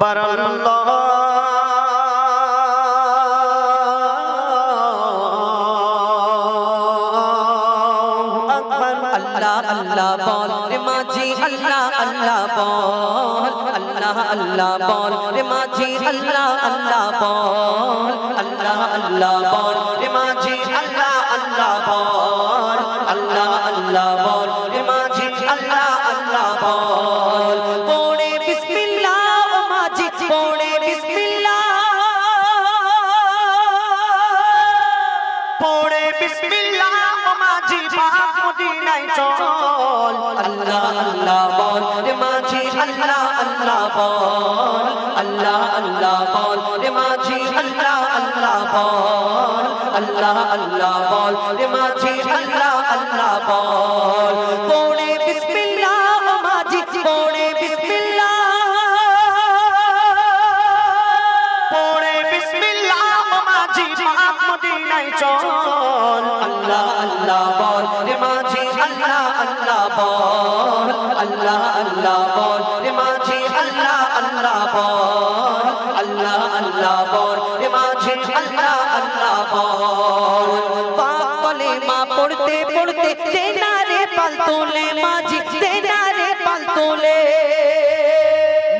আকবার আল্লাহ আল্লাহ বল রে মাঝি আল্লাহ আল্লাহ বল আল্লাহ আল্লাহ বল রে মাঝি আল্লাহ আল্লাহ বল আল্লাহ আল্লাহ বল রে মাঝি আল্লাহ আল্লাহ বল আল্লাহ আল্লাহ বল রে মাঝি আল্লাহ আল্লাহ বল পড়ে বিসমিল্লাহ ও মাঝি পড়ে বিসমিল্লাহ পড়ে বিসমিল্লাহ ও মাঝি পাক মদিনায় চল আল্লাহ আল্লাহ বল রে মাঝি আল্লাহ আল্লাহ বল আল্লাহ আল্লাহ বল রে মাঝি আল্লাহ আল্লাহ বল আল্লাহ আল্লাহ বল রে মাঝি আল্লাহ আল্লাহ বল পড়ে বিসমিল্লাহ ও মাঝি পড়ে বিসমিল্লাহ পড়ে বিসমিল্লাহ ও মাঝি পাক মদিনায় চল আল্লাহ আল্লাহ বল রে মাঝি আল্লাহ আল্লাহ বল আল্লাহ আল্লাহ বল রে মাঝি আল্লাহ আল্লাহ বল আল্লাহ আল্লাহ বল রে মাঝি আল্লাহ আল্লাহ বল পাক কলেমা পড়তে পড়তে তেনারে পাল তোলে মাঝি তেনারে পাল তোলে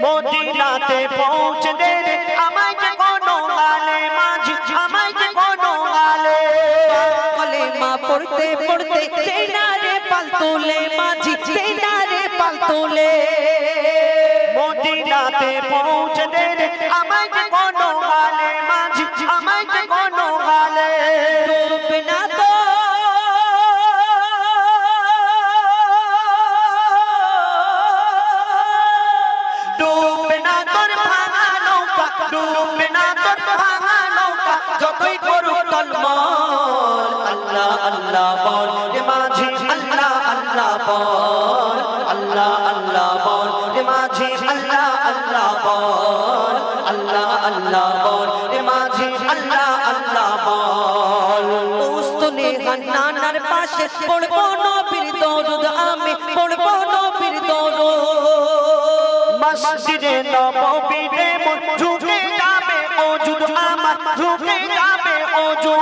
মদিনাতে পৌঁছে দে রে আমায় যে কোনো গালে মাঝি আমায় যে কোনো গালে কলেমা পড়তে পড়তে তেনারে পাল তোলে মাঝি তেনারে পাল তোলে মদিনাতে পৌঁছে দে রে আমায় যে কোনো গালে মাঝি আমায় যে কোনো গালে ডুবে না তো ডুবে না তোর ভাঙা নৌকা ডুবে না তোর ভাঙা নৌকা যতই করুক টলমল আল্লাহ আল্লাহ বল রে মাঝি আল্লাহ আল্লাহ বল আল্লাহ আল্লাহ বল রে মাঝি আল্লাহ আল্লাহ বল আল্লাহ আল্লাহ বল রে মাঝি আল্লাহ আল্লাহ বল উস্তনে হান্নানার পাশে পড়বো নবীর দরুদ আমি পড়বো নবীর দরুদ মসজিদে নববীতে মন ঝুঁকে যাবে ওজুদ আমার ঝুঁকে যাবে ওজুদ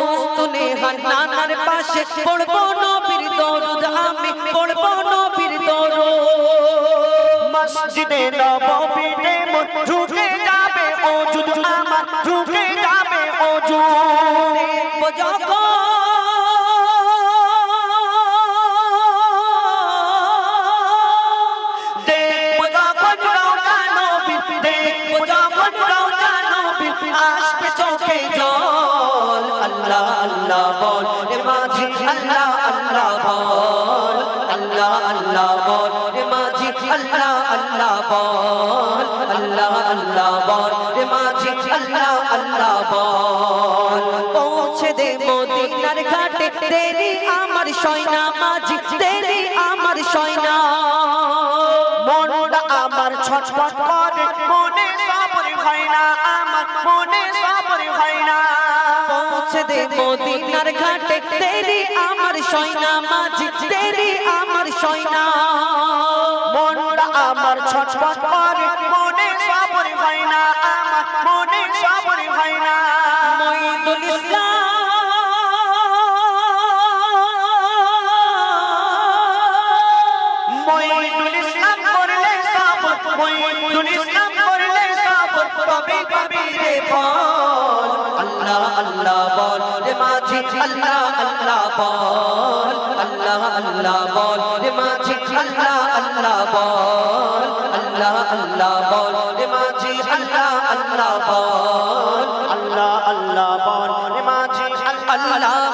উস্তনে হান্নানার পাশে পড়বো নবীর দরুদ আমি পড়বো নবীর দরুদ মসজিদে নববীতে মন ঝুঁকে যাবে ওজুদ আমার ঝুঁকে যাবে ওজুদ দেখবো যখন দেখবো যখন রওজা নবী দেখবো যখন রওজা নবী আসবে চোখে জল আল্লাহ আল্লাহ বল রে মাঝি আল্লাহ আল্লাহ বল আল্লাহ আল্লাহ বল রে মাঝি আল্লাহ আল্লাহ বল আল্লাহ আল্লাহ বল রে মাঝি আল্লাহ আল্লাহ বল পৌঁছে দে মদিনার ঘাটে তেরি আমার সয়না মাঝি তেরি আমার সয়না মনটা আমার ছটফট করে মনে সবর হয় না আমার মনে সবর হয় না পৌঁছে দে মদিনার ঘাটে তেরি আমার সয়না মাঝি তেরি আমার সয়না মনটা আমার ছটফট করে মনে সবর হয় না আমার মনে সবর হয় না মঈদুল ইসলাম মঈদুল ইসলাম করলে সবর মঈদুল ইসলাম করলে সবর তবে পাবি রে ফল আল্লাহ আল্লাহ বল রে মাঝি আল্লাহ আল্লাহ বল আল্লাহ আল্লাহ বল রে মাঝি আল্লাহ আল্লাহ বল আল্লাহ আল্লাহ বল রে মাঝি আল্লাহ আল্লাহ বল আল্লাহ আল্লাহ বল রে মাঝি আল্লাহ